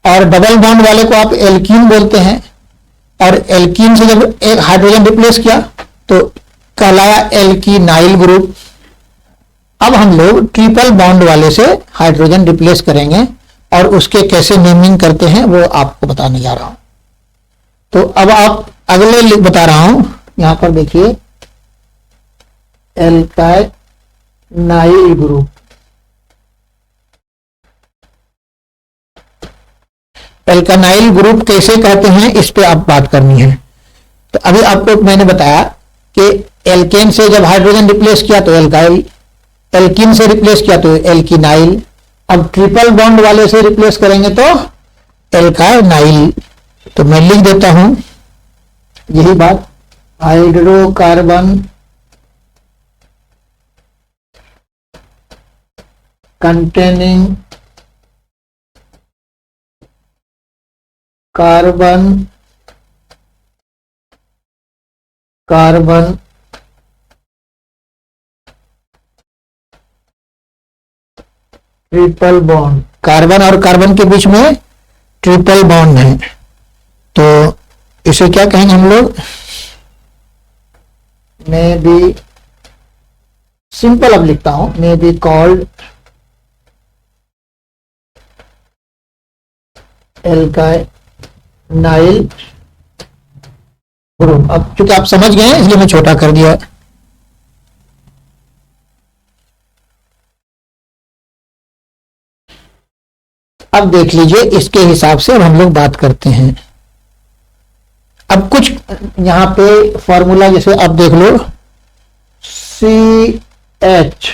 और double bond वाले को आप एल्कीन बोलते हैं। और एल्कीन से जब एक हाइड्रोजन रिप्लेस किया तो कहलाया एल्कीनाइल ग्रुप। अब हम लोग ट्रिपल बॉन्ड वाले से हाइड्रोजन रिप्लेस करेंगे और उसके कैसे नेमिंग करते हैं वो आपको बताने जा रहा हूं। तो अब आप अगले बता रहा हूं, यहां पर देखिए एल्काइनाइल ग्रुप। एल्कानाइल ग्रुप कैसे कहते हैं इस पे आप बात करनी है। तो अभी आपको मैंने बताया कि एल्केन से जब हाइड्रोजन रिप्लेस किया तो एल्काइल, एल्कीन से रिप्लेस किया तो एल्कीनाइल। अब ट्रिपल बॉन्ड वाले से रिप्लेस करेंगे तो एल्कानाइल। तो मैं लिख देता हूं यही बात, hydrocarbon containing carbon carbon triple bond, carbon और कार्बन के बीच में ट्रिपल बॉन्ड है। तो इसे क्या कहेंगे हम लोग, मैं भी सिंपल अब लिखता हूं, may be called alkynyl group. अब चूंकि आप समझ गए इसलिए मैं छोटा कर दिया। अब देख लीजिए इसके हिसाब से अब हम लोग बात करते हैं। अब कुछ यहां पे फॉर्मूला जैसे अब देख लो, CH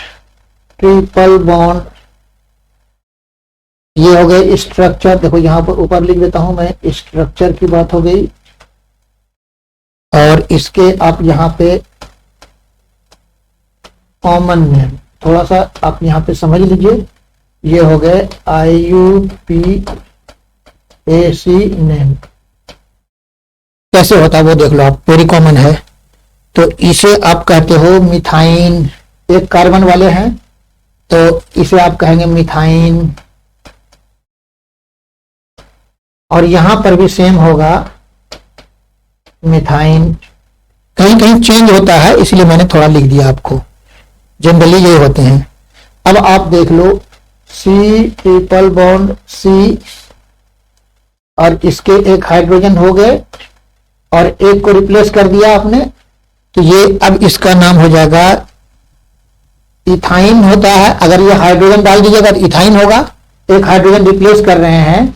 ट्रिपल बॉन्ड, ये हो गए स्ट्रक्चर। देखो यहां पर ऊपर लिख देता हूं मैं, स्ट्रक्चर की बात हो गई। और इसके आप यहां पे कॉमन नेम थोड़ा सा आप यहां पे समझ लीजिए, ये हो गए IUPAC नेम। कैसे होता है वो देख लो आप, वेरी कॉमन है। तो इसे आप कहते हो मिथाइन, एक कार्बन वाले हैं तो इसे आप कहेंगे मिथाइन। और यहां पर भी सेम होगा मिथाइन, कहीं कहीं चेंज होता है इसलिए मैंने थोड़ा लिख दिया आपको, जनरली ये होते हैं। अब आप देख लो C ट्रिपल बॉन्ड C, और इसके एक हाइड्रोजन हो गए और एक को रिप्लेस कर दिया आपने, तो ये अब इसका नाम हो जाएगा इथाइन होता है। अगर ये हाइड्रोजन डाल दीजिएगा तो इथाइन होगा, एक हाइड्रोजन रिप्लेस कर रहे हैं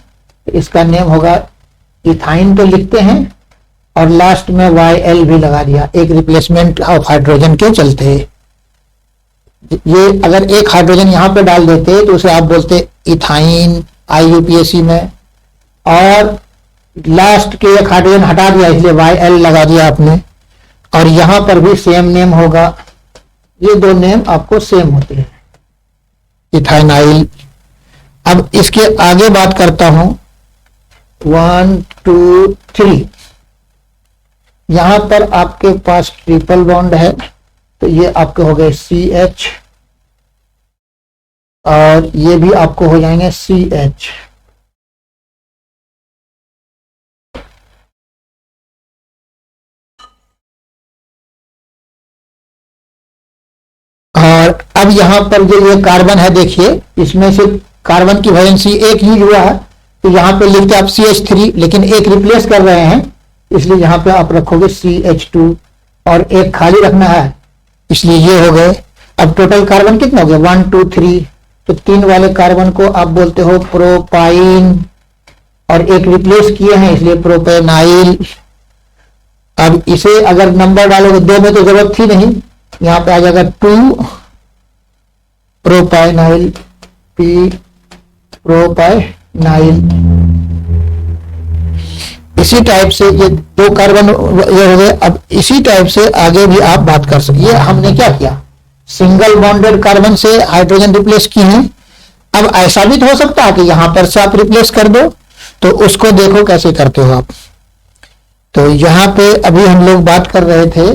तो इसका नेम होगा इथाइन तो लिखते हैं, और लास्ट में YL भी लगा दिया, एक रिप्लेसमेंट ऑफ हाइड्रोजन के चलते। ये अगर एक हाइड्रोजन यहां पे डाल देते तो उसे आप बोलते इथाइन IUPAC में, और लास्ट के एक हाइड्रोजन हटा दिया इसलिए YL लगा दिया आपने, और यहां पर भी सेम नेम होगा। ये दो नेम आपको सेम होते हैं, इथाइनाइल। अब इसके आगे बात करता हूं 1 2 3, यहां पर आपके पास ट्रिपल बॉन्ड है तो ये आपके हो गए CH, और ये भी आपको हो जाएंगे CH। और अब यहां पर जो ये कार्बन है देखिए, इसमें से कार्बन की वैलेंसी एक यूज हुआ है तो यहां पे लिखते आप CH3, लेकिन एक रिप्लेस कर रहे हैं इसलिए यहां पे आप रखोगे CH2, और एक खाली रखना है इसलिए ये हो गए। अब टोटल कार्बन कितना हो गया 1 2 3, तो 3 वाले कार्बन को आप बोलते हो प्रोपाइन, और एक रिप्लेस किए हैं इसलिए प्रोपेनाइल। अब इसे अगर नंबर डालोगे 2 में तो जरूरत थी नहीं, यहां पे आ जाएगा 2 प्रोपाइनाइल, P प्रोपाइनाइल। इसी टाइप से ये 2 कार्बन ये हो गए। अब इसी टाइप से आगे भी आप बात कर सकते। ये हमने क्या किया, सिंगल बॉन्डेड कार्बन से हाइड्रोजन रिप्लेस किए हैं। अब ऐसा भी तो हो सकता है कि यहां पर से आप रिप्लेस कर दो, तो उसको देखो कैसे करते हो आप। तो यहां पे अभी हम लोग बात कर रहे थे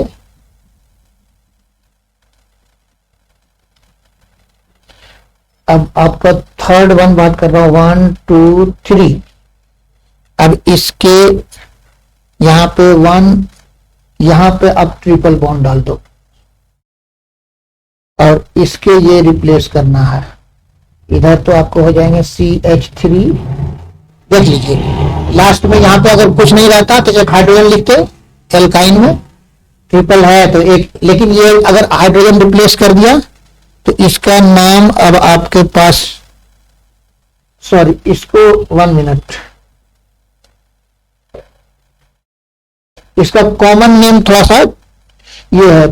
अब आपका थर्ड वन बात कर रहा हूं 1 2 3। अब इसके यहां पे 1, यहां पे अब ट्रिपल बॉन्ड डाल दो और इसके ये रिप्लेस करना है। इधर तो आपको हो जाएंगे CH3। देख लीजिए लास्ट में यहां पे अगर कुछ नहीं रहता तो एक हाइड्रोजन लिखते एल्काइन में, ट्रिपल है तो एक, लेकिन ये अगर हाइड्रोजन रिप्लेस कर दिया तो इसका नाम अब आपके पास, सॉरी इसको 1 मिनट, इसका कॉमन नेम थोड़ा सा ये है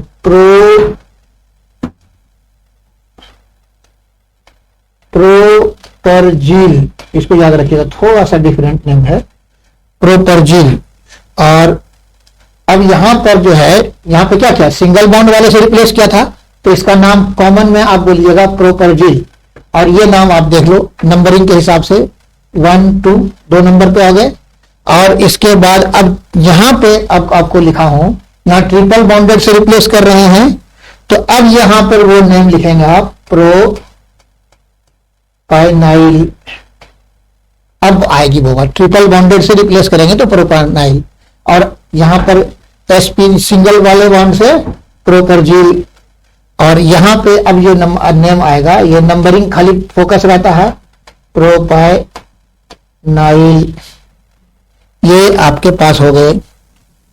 प्रोपरजील, इसको याद रखिएगा, थोड़ा सा डिफरेंट नेम है प्रोपरजील। और अब यहां पर जो है, यहां पे क्या किया, सिंगल बॉन्ड वाले से रिप्लेस किया था तो इसका नाम कॉमन में आप बोलिएगा प्रोपरजील। और ये नाम आप देख लो नंबरिंग के हिसाब से 1 2 2 नंबर पे आ गए। और इसके बाद अब यहां पे अब आपको लिखा हूं, यहां ट्रिपल बॉन्डेड से रिप्लेस कर रहे हैं तो अब यहां पर वो नेम लिखेंगे आप प्रोपाइनाइल। अब आएगी वो ट्रिपल बॉन्डेड से रिप्लेस करेंगे तो प्रोपाइनाइल, और यहां पर sp सिंगल वाले बॉन्ड से प्रोपरजील। और यहां पे अब ये नेम आएगा, ये नंबरिंग खाली फोकस रहता है प्रोपाइनाइल। ये आपके पास हो गए।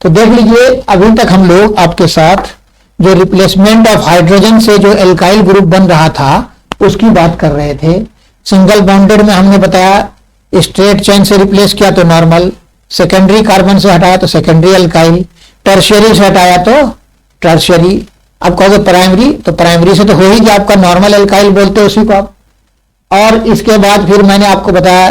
तो देख लीजिए अभी तक हम लोग आपके साथ जो रिप्लेसमेंट ऑफ हाइड्रोजन से जो एल्काइल ग्रुप बन रहा था उसकी बात कर रहे थे। सिंगल बॉन्डेड में हमने बताया स्ट्रेट चेन से रिप्लेस किया तो नॉर्मल, सेकेंडरी कार्बन से हटाया तो सेकेंडरी एल्काइल, टर्शियरी से हटाया तो टर्शियरी। अब कहोगे प्राइमरी, तो प्राइमरी से तो हो ही गया आपका नॉर्मल एल्काइल बोलते हो उसी को आप। और इसके बाद फिर मैंने आपको बताया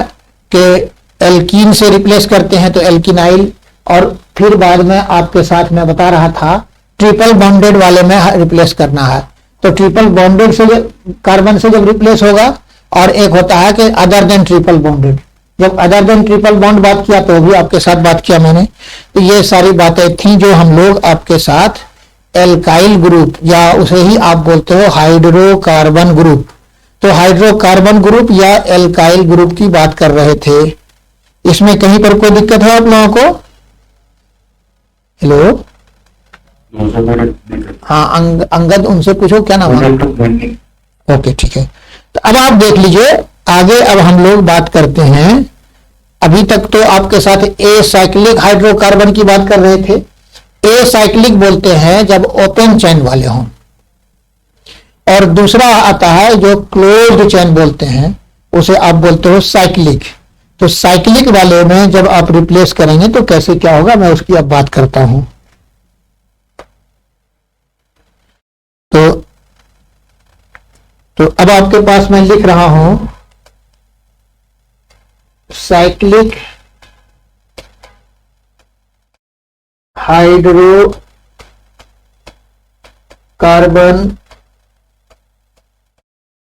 कि एल्कीन से रिप्लेस करते हैं तो एल्किनाइल, और फिर बाद में आपके साथ मैं बता रहा था ट्रिपल बॉन्डेड वाले में रिप्लेस करना है। तो ट्रिपल बॉन्डेड से कार्बन से जब रिप्लेस होगा, और एक होता है कि अदर देन ट्रिपल बॉन्डेड, जब अदर देन ट्रिपल बॉन्ड बात किया तो भी आपके साथ बात किया मैंने। तो ये सारी बातें थी जो हम लोग आपके साथ एल्काइल ग्रुप, या उसे ही आप बोलते हो हाइड्रोकार्बन ग्रुप, तो हाइड्रोकार्बन ग्रुप या एल्काइल ग्रुप की बात कर रहे थे। इसमें कहीं पर कोई दिक्कत है आप लोगों को? हेलो, हाँ अंगद उनसे पूछो क्या नाम है। ओके ठीक है। तो अब आप देख लीजिए आगे, अब हम लोग बात करते हैं। अभी तक तो आपके साथ ए साइक्लिक हाइड्रोकार्बन की बात कर रहे थे। ए साइक्लिक बोलते हैं जब ओपन चेन वाले हों, और दूसरा आता है जो क्लोज्ड चेन बोलते हैं, उसे आप बोलते हो साइक्लिक। तो साइक्लिक वाले में जब आप रिप्लेस करेंगे तो कैसे क्या होगा, मैं उसकी अब बात करता हूं। तो अब आपके पास मैं लिख रहा हूं cyclic hydrocarbon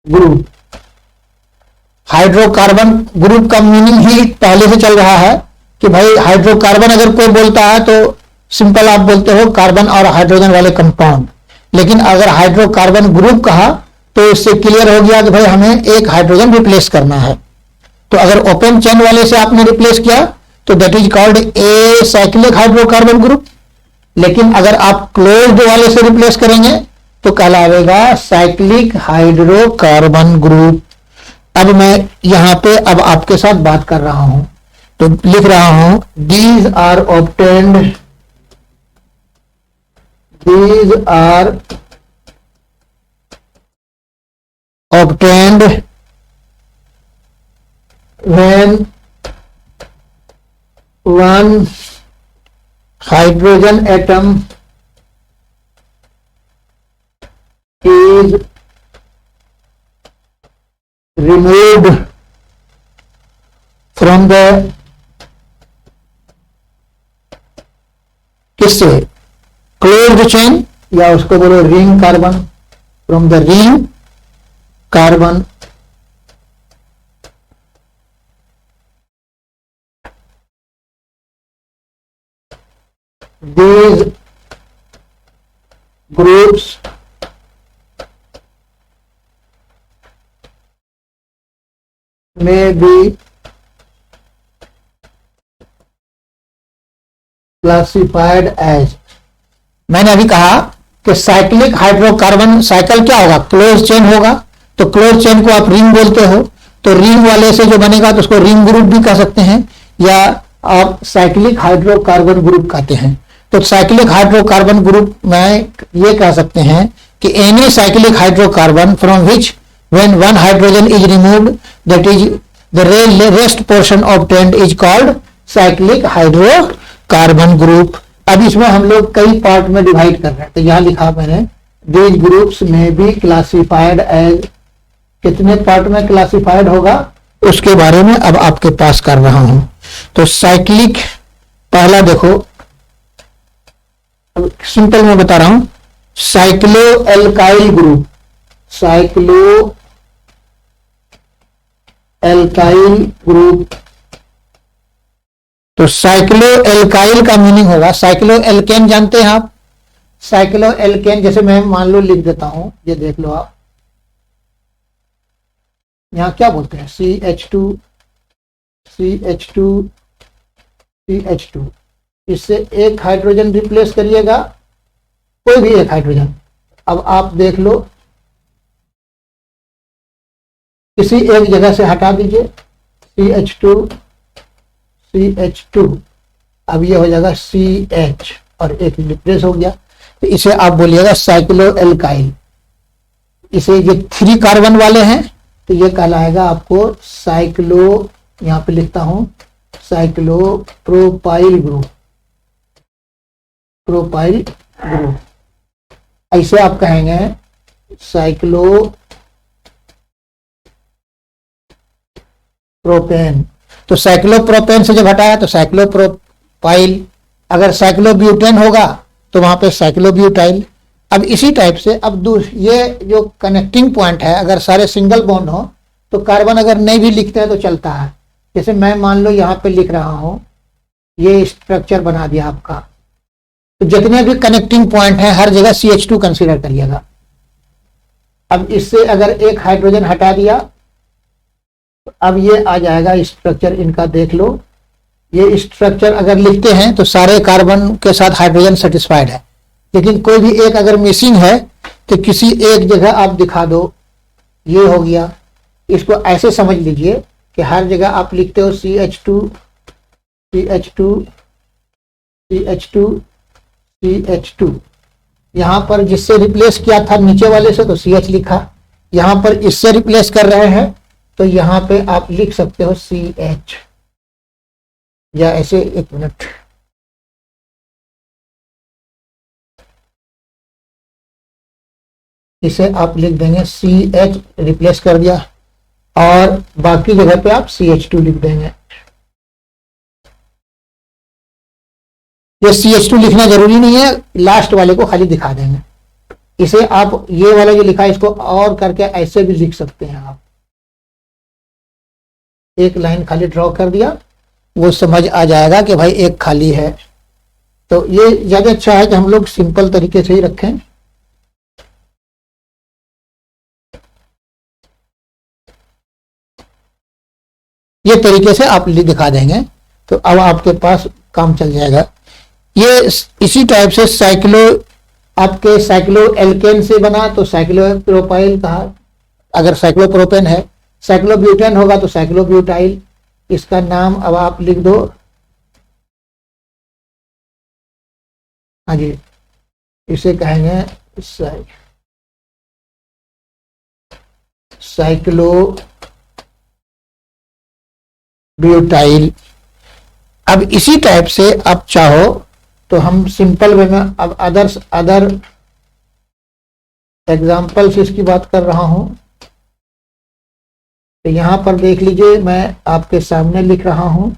group. Hydrocarbon group का मीनिंग ही पहले से चल रहा है कि भाई हाइड्रोकार्बन अगर कोई बोलता है तो सिंपल आप बोलते हो कार्बन और हाइड्रोजन वाले कंपाउंड, लेकिन अगर हाइड्रोकार्बन ग्रुप कहा तो इससे क्लियर हो गया कि भाई हमें एक हाइड्रोजन रिप्लेस करना है। तो अगर ओपन चेन वाले से आपने रिप्लेस किया तो that is called a cyclic hydrocarbon group, लेकिन अगर आप क्लोज्ड वाले से रिप्लेस करेंगे तो कहलाएगा साइक्लिक हाइड्रोकार्बन ग्रुप। अब मैं यहां पे अब आपके साथ बात कर रहा हूं, तो लिख रहा हूं these are obtained when one hydrogen atom is removed from the किससे, क्लोज्ड चेन, या उसको बोलो ring carbon, from the ring carbon these groups may be classified as, मैंने अभी कहा कि साइक्लिक हाइड्रोकार्बन साइकिल क्या होगा, क्लोज चेन होगा, तो क्लोज चेन को आप रिंग बोलते हो, तो रिंग वाले से जो बनेगा तो उसको रिंग ग्रुप भी कह सकते हैं, या आप साइक्लिक हाइड्रोकार्बन ग्रुप कहते हैं। तो साइक्लिक हाइड्रोकार्बन ग्रुप में ये कह सकते हैं कि any cyclic hydrocarbon from which when one hydrogen is removed that is the rest portion obtained is called cyclic hydrocarbon group. अब इसमें हम लोग कई पार्ट में डिवाइड कर रहे हैं, तो यहां लिखा मैंने दीज ग्रुप्स में बी क्लासिफाइड एज, कितने पार्ट में क्लासिफाइड होगा उसके बारे में अब आपके पास कर रहा हूं। तो साइक्लिक, पहला देखो, अब सिंपल मैं बता रहा हूं, cyclo alkyl group, cyclo alkyl group. तो साइक्लो एल्काइल का मीनिंग होगा, साइक्लो एल्केन जानते हैं आप, साइक्लो एल्केन, जैसे मैं मान लो लिख देता हूं, ये देख लो आप, यहां क्या बोलते हैं, CH2 CH2 CH2, इससे एक हाइड्रोजन रिप्लेस करिएगा, कोई भी एक हाइड्रोजन। अब आप देख लो, किसी एक जगह से हटा दीजिए CH2 CH2, अब ये हो जाएगा CH और एक रिप्लेस हो गया, तो इसे आप बोलिएगा साइक्लो एल्काइल। इसे ये 3 कार्बन वाले हैं तो ये कहलाएगा आपको साइक्लो, यहां पे लिखता हूं cyclo propyl group, propyl group. ऐसे आप कहेंगे साइक्लो प्रोपेन, तो साइक्लोप्रोपेन से जब हटाया तो साइक्लोप्रोपाइल, अगर साइक्लोब्यूटेन होगा तो वहां पे साइक्लोब्यूटाइल। अब इसी टाइप से अब ये जो कनेक्टिंग पॉइंट है, अगर सारे सिंगल बॉन्ड हो तो कार्बन अगर नहीं भी लिखते हैं तो चलता है। जैसे मैं मान लो यहां पे लिख रहा हूं, ये स्ट्रक्चर बना दिया आपका, तो जितने भी कनेक्टिंग पॉइंट है हर जगह CH2 कंसीडर करिएगा। अब इससे अगर एक हाइड्रोजन हटा दिया तो अब ये आ जाएगा स्ट्रक्चर, इनका देख लो, ये स्ट्रक्चर अगर लिखते हैं तो सारे कार्बन के साथ हाइड्रोजन सेटिस्फाइड है, लेकिन कोई भी एक अगर मिसिंग है तो किसी एक जगह आप दिखा दो, ये हो गया। इसको ऐसे समझ लीजिए कि हर जगह आप लिखते हो CH2 CH2 CH2 CH2, यहां पर जिससे रिप्लेस किया था नीचे वाले से तो CH लिखा, यहां पर इससे रिप्लेस कर रहे हैं तो यहां पे आप लिख सकते हो CH, या ऐसे, एक मिनट, इसे आप लिख देंगे CH, रिप्लेस कर दिया, और बाकी जगह पे आप CH2 लिख देंगे। ये CH2 लिखना जरूरी नहीं है, लास्ट वाले को खाली दिखा देंगे। इसे आप ये वाला जो लिखा है इसको और करके ऐसे भी लिख सकते हैं आप, एक लाइन खाली ड्रॉ कर दिया, वो समझ आ जाएगा कि भाई एक खाली है। तो ये ज्यादा अच्छा है कि हम लोग सिंपल तरीके से ही रखें। ये तरीके से आप दिखा देंगे तो अब आपके पास काम चल जाएगा। ये इसी टाइप से साइक्लो, आपके साइक्लो एल्केन से बना तो साइक्लोप्रोपाइल कहा, अगर साइक्लोप्रोपेन है, साइक्लोब्यूटेन होगा तो साइक्लोब्यूटाइल। इसका नाम अब आप लिख दो, हाँ जी, इसे कहेंगे साइक्लो ब्यूटाइल। अब इसी टाइप से आप चाहो तो हम सिंपल वे में अब अदर एग्जाम्पल से इसकी बात कर रहा हूं। तो यहां पर देख लीजिए, मैं आपके सामने लिख रहा हूं।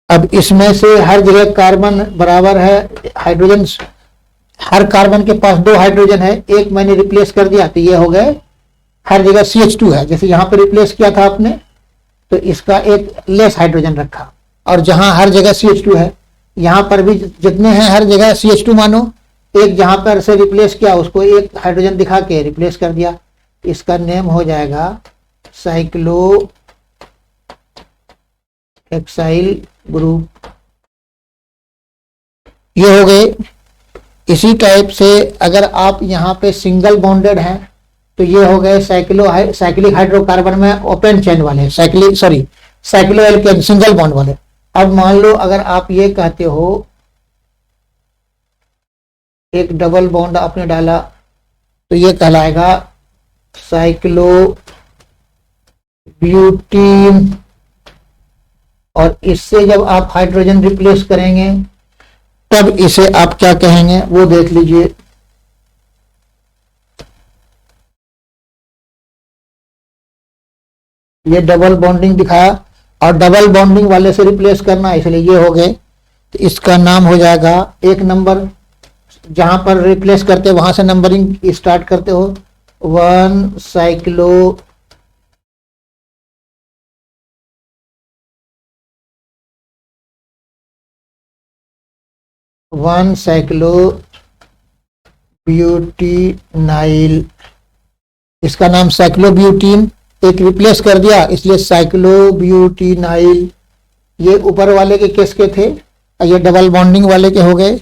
अब इसमें से हर जगह कार्बन बराबर है, हाइड्रोजन, हर कार्बन के पास 2 हाइड्रोजन है, एक मैंने रिप्लेस कर दिया तो ये हो गए, हर जगह CH2 है। जैसे यहां पर रिप्लेस किया था आपने तो इसका एक लेस हाइड्रोजन रखा, और जहां हर जगह CH2 है यहां पर भी जितने हैं हर जगह CH2 मानो, एक जहां पर से रिप्लेस किया उसको एक हाइड्रोजन दिखा के रिप्लेस कर दिया। इसका नेम हो जाएगा साइक्लो हेक्साइल ग्रुप, ये हो गए। इसी टाइप से अगर आप यहाँ पे सिंगल बॉन्डेड हैं तो ये हो गए साइक्लिक हाइड्रोकार्बन में ओपन चेन वाले, साइक्लो एल्केन सिंगल बॉन्ड वाले। अब मान लो अगर आप ये कहते हो एक डबल बॉन्ड आपने डाला तो ये कहलाएगा साइक्लो ब्यूटीन, और इससे जब आप हाइड्रोजन रिप्लेस करेंगे तब इसे आप क्या कहेंगे वो देख लीजिए। ये डबल बॉन्डिंग दिखाया और डबल बॉन्डिंग वाले से रिप्लेस करना, इसलिए ये हो गए। तो इसका नाम हो जाएगा, एक नंबर जहां पर रिप्लेस करते वहां से नंबरिंग स्टार्ट करते हो, 1 साइक्लो ब्यूटीनाइल, इसका नाम साइक्लोब्यूटीन, एक रिप्लेस कर दिया इसलिए साइक्लोब्यूटीनाइल। ये ऊपर वाले के केस के थे, ये डबल बॉन्डिंग वाले के हो गए।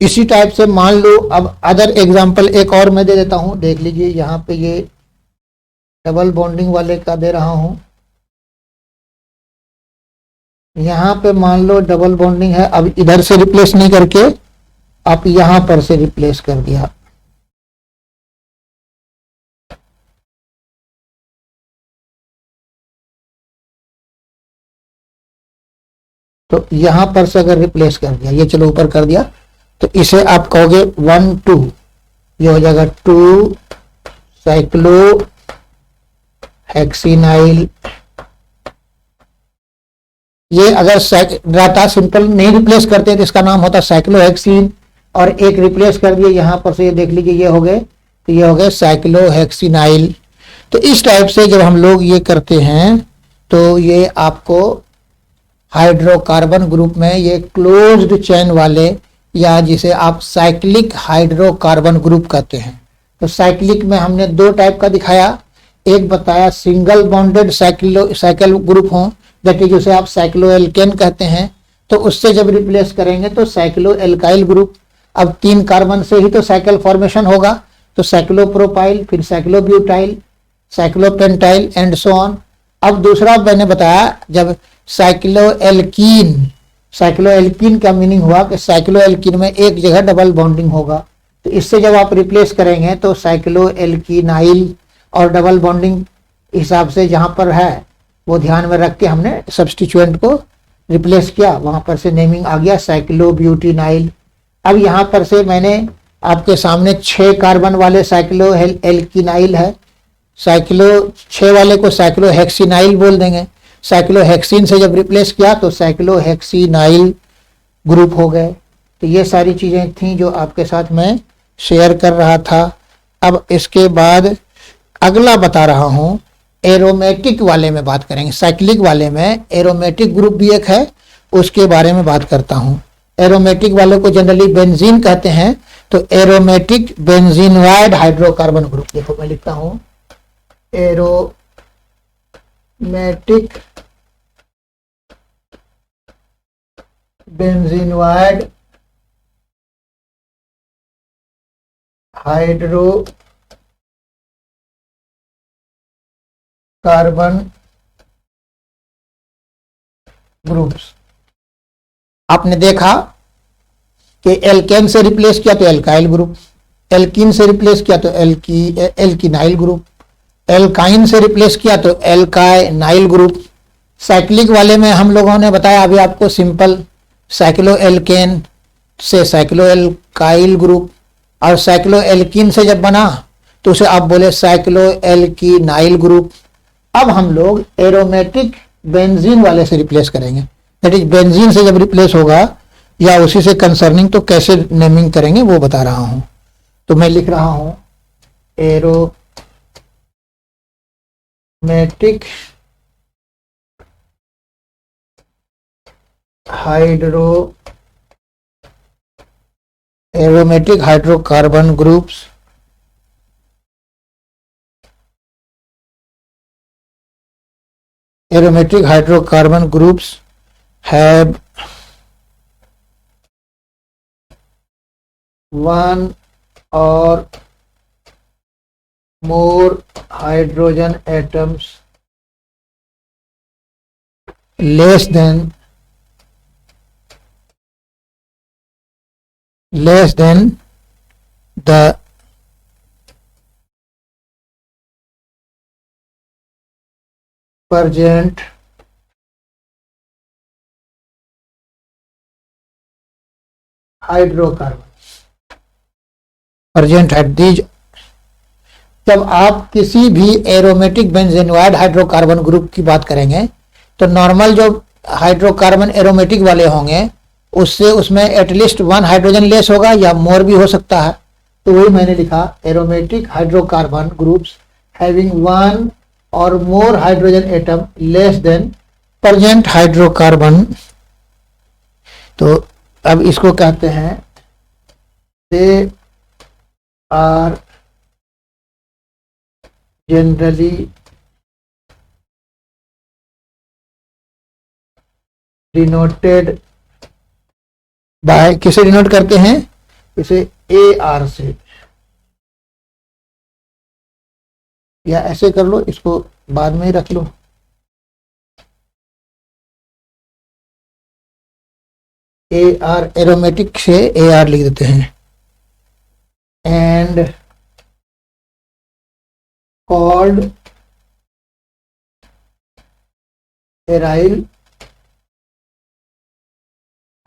इसी टाइप से मान लो, अब अदर एग्जांपल एक और मैं दे देता हूं, देख लीजिए। यहां पे ये डबल बॉन्डिंग वाले का दे रहा हूं। यहां पे मान लो डबल बॉन्डिंग है, अब इधर से रिप्लेस नहीं करके आप यहां पर से रिप्लेस कर दिया। तो यहां पर से अगर रिप्लेस कर दिया, ये चलो ऊपर कर दिया, तो इसे आप कहोगे 1 2, ये हो जाएगा 2 साइक्लो हेक्सिनाइल। ये अगर डाटा सिंपल नहीं रिप्लेस करते तो इसका नाम होता साइक्लोहेक्सिन, और एक रिप्लेस कर दिए यहां पर से, ये देख लीजिए ये हो गए, तो ये हो गए साइक्लोहेक्सिनाइल। तो इस टाइप से जब हम लोग ये करते हैं तो ये आपको हाइड्रोकार्बन ग्रुप में ये क्लोज्ड चेन वाले, या जिसे आप साइक्लिक हाइड्रोकार्बन ग्रुप कहते हैं। तो साइक्लिक में हमने दो टाइप का दिखाया, एक बताया सिंगल बॉन्डेड साइकिल ग्रुप हो, दैट इज उसे आप साइक्लोएल्केन कहते हैं, तो उससे जब रिप्लेस करेंगे तो साइक्लो एल्काइल ग्रुप। अब 3 कार्बन से ही तो साइकिल फॉर्मेशन होगा, तो साइक्लोप्रोपाइल, फिर साइक्लोब्यूटाइल, साइक्लोपेंटाइल एंड सो ऑन। अब दूसरा मैंने बताया जब साइक्लोएल्कीन का मीनिंग हुआ कि साइक्लोएल्कीन में एक जगह डबल बॉन्डिंग होगा, तो इससे जब आप रिप्लेस करेंगे तो साइक्लोएल्कीनाइल, और डबल बॉन्डिंग हिसाब से जहां पर है वो ध्यान में रख के हमने सब्स्टिट्यूएंट को रिप्लेस किया, वहां पर से नेमिंग आ गया साइक्लोब्यूटीनाइल। अब यहां पर से मैंने आपके सामने 6 कार्बन वाले साइक्लोएल्कीनाइल है, 6 वाले को साइक्लोहेक्सिनाइल बोल देंगे। साइक्लोहेक्सिन से जब रिप्लेस किया तो साइक्लोहेक्सिनाइल ग्रुप हो गए। तो ये सारी चीजें थी जो आपके साथ मैं शेयर कर रहा था। अब इसके बाद अगला बता रहा हूं, एरोमेटिक वाले में बात करेंगे। साइक्लिक वाले में एरोमेटिक ग्रुप भी एक है, उसके बारे में बात करता हूं। एरोमेटिक वाले को जनरली बेंजीन कहते हैं, तो एरोमेटिक बेंजीनवाइड हाइड्रोकार्बन ग्रुप, देखो मैं लिखता हूं एरोमेटिक बेंजीनवाइड हाइड्रोकार्बन ग्रुप्स। आपने देखा कि एल्केन से रिप्लेस किया तो एल्काइल ग्रुप, एल्कीन से रिप्लेस किया तो एल्कीनाइल ग्रुप, एल्काइन से रिप्लेस किया तो एल्काइनाइल ग्रुप। साइक्लिक वाले में हम लोगों ने बताया अभी आपको सिंपल साइक्लोएल्केन से साइक्लोएल्काइल ग्रुप, और साइक्लोएल्कीन से जब बना तो उसे आप बोले साइक्लोएल्कीनाइल ग्रुप। अब हम लोग एरोमेटिक बेंजीन वाले से रिप्लेस करेंगे, दैट इज बेंजीन से जब रिप्लेस होगा या उसी से कंसर्निंग तो कैसे नेमिंग करेंगे वो बता रहा हूं। तो मैं लिख रहा हूं aromatic hydrocarbon groups aromatic hydrocarbon groups have one or more hydrogen atoms less than the present hydrocarbon present at these। जब आप किसी भी एरोमेटिक बेंजीनोइड हाइड्रोकार्बन ग्रुप की बात करेंगे तो नॉर्मल जो हाइड्रोकार्बन एरोमेटिक वाले होंगे उससे उसमें एटलीस्ट वन हाइड्रोजन लेस होगा या मोर भी हो सकता है। तो वही मैंने लिखा aromatic hydrocarbon groups having one और more hydrogen atom less than present hydrocarbon. तो अब इसको कहते हैं they are generally denoted by, किसे डिनोट करते हैं, इसे ए आर से, या ऐसे कर लो, इसको बाद में ही रख लो। ए आर एरोमेटिक से ए आर लिख देते हैं। एंड कॉल्ड एराइल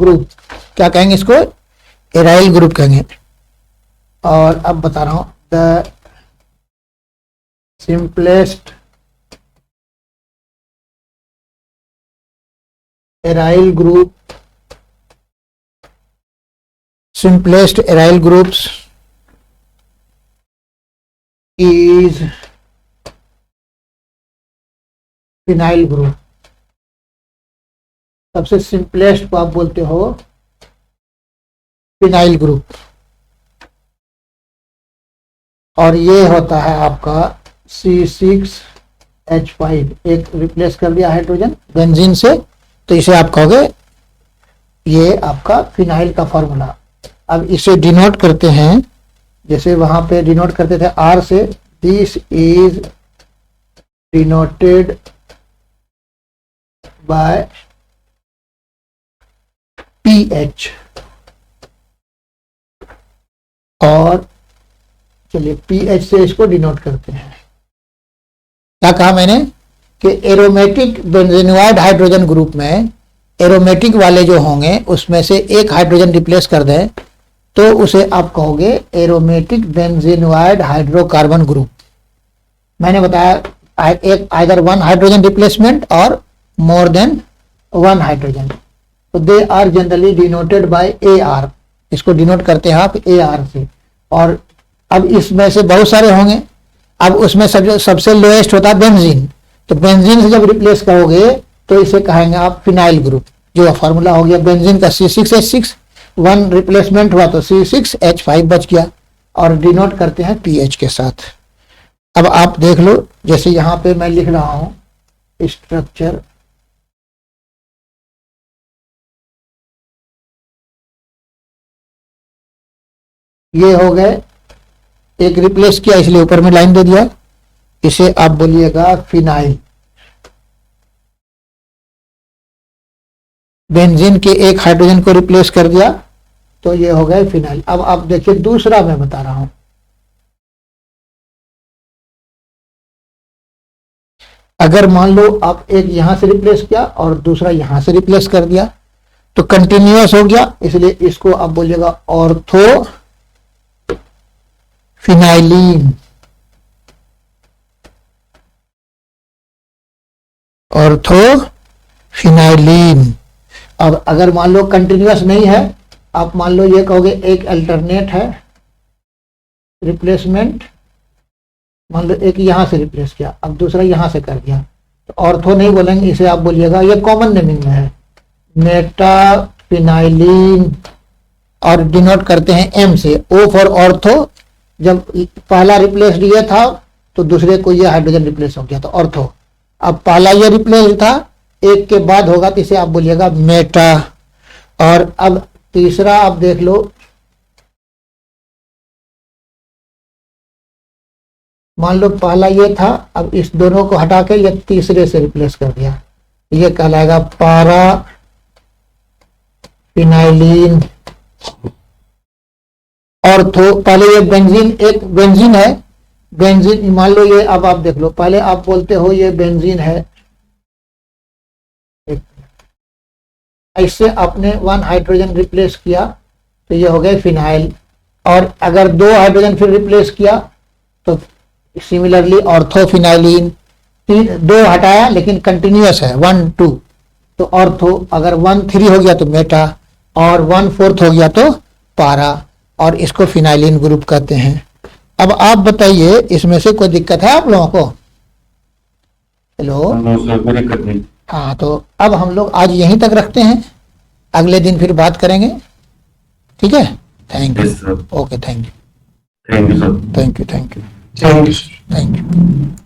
ग्रुप, क्या कहेंगे इसको, एराइल ग्रुप कहेंगे। और अब बता रहा हूं the simplest aryl group, simplest aryl groups is phenyl group। सबसे सिंपलेस्ट को आप बोलते हो फिनाइल ग्रुप, और ये होता है आपका C6H5, एक रिप्लेस कर दिया हाइड्रोजन बेंजीन से, तो इसे आप कहोगे ये आपका फिनाइल का फॉर्मूला। अब इसे डिनोट करते हैं, जैसे वहां पे डिनोट करते थे आर से, this is denoted by pH. और चलिए पीएच से इसको डिनोट करते हैं। क्या कहा मैंने कि एरोमेटिक बेंजीनोइड हाइड्रोजन ग्रुप में एरोमेटिक वाले जो होंगे उसमें से एक हाइड्रोजन रिप्लेस कर दें तो उसे आप कहोगे एरोमेटिक बेंजीनोइड हाइड्रोकार्बन ग्रुप। मैंने बताया एक आइदर वन हाइड्रोजन रिप्लेसमेंट और मोर देन वन हाइड्रोजन, तो they are generally denoted by a R, इसको डिनोट करते हैं आप ए आर से। और अब इसमें से बहुत सारे होंगे, अब उसमें सबसे लोएस्ट होता है बेंजीन, तो बेंजीन से जब रिप्लेस करोगे तो इसे कहेंगे आप फिनाइल ग्रुप। जो फॉर्मूला हो गया बेंजीन का C6H6, वन रिप्लेसमेंट हुआ तो C6H5 बच गया, और डिनोट करते हैं पीएच के साथ। अब आप देख लो, जैसे यहां पे मैं लिख रहा हूं स्ट्रक्चर, ये हो गए, एक रिप्लेस किया इसलिए ऊपर में लाइन दे दिया, इसे आप बोलिएगा फिनाइल। बेंजीन के एक हाइड्रोजन को रिप्लेस कर दिया तो ये हो गए फिनाइल। अब आप देखिए दूसरा मैं बता रहा हूं, अगर मान लो आप एक यहां से रिप्लेस किया और दूसरा यहां से रिप्लेस कर दिया तो कंटिन्यूअस हो गया, इसलिए इसको आप बोलिएगा ऑर्थो फिनाइलीन। ऑर्थो फिनाइलीन। अब अगर मान लो कंटिन्यूअस नहीं है, आप मान लो ये कहोगे एक अल्टरनेट है रिप्लेसमेंट, मान लो एक यहां से रिप्लेस किया अब दूसरा यहां से कर दिया, तो ऑर्थो नहीं बोलेंगे, इसे आप बोलिएगा, ये कॉमन नेमिंग में है, मेटाफिनाइलिन। और डिनोट करते हैं एम से, ओ फॉर ऑर्थो, जब पहला रिप्लेस दिया था तो दूसरे को ये हाइड्रोजन रिप्लेस हो गया तो ऑर्थो। अब पहला ये रिप्लेस था, एक के बाद होगा तो इसे आप बोलिएगा मेटा। और अब तीसरा आप देख लो, मान लो पहला ये था, अब इस दोनों को हटा के ये तीसरे से रिप्लेस कर दिया, ये कहलाएगा पारा फिनाइलिन ऑर्थो। पहले ये बेंजीन, एक बेंजीन है, बेंजीन मान लो ये, अब आप देख लो, पहले आप बोलते हो ये बेंजीन है, इससे आपने 1 हाइड्रोजन रिप्लेस किया तो ये हो गए फिनाइल। और अगर 2 हाइड्रोजन फिर रिप्लेस किया तो सिमिलरली ऑर्थोफिनाइलिन। 2 हटाया लेकिन कंटिन्यूअस है 1 2, तो ऑर्थो। अगर 1 3 हो गया तो मेटा, और 1 4 हो गया तो पारा, और इसको फिनाइलिन ग्रुप कहते हैं। अब आप बताइए इसमें से कोई दिक्कत है आप लोगों को? हेलो। हाँ, तो अब हम लोग आज यहीं तक रखते हैं, अगले दिन फिर बात करेंगे, ठीक है? Thank you. Okay, thank you. Thank you sir. Thank you. Thank you. Thank you. Thank you.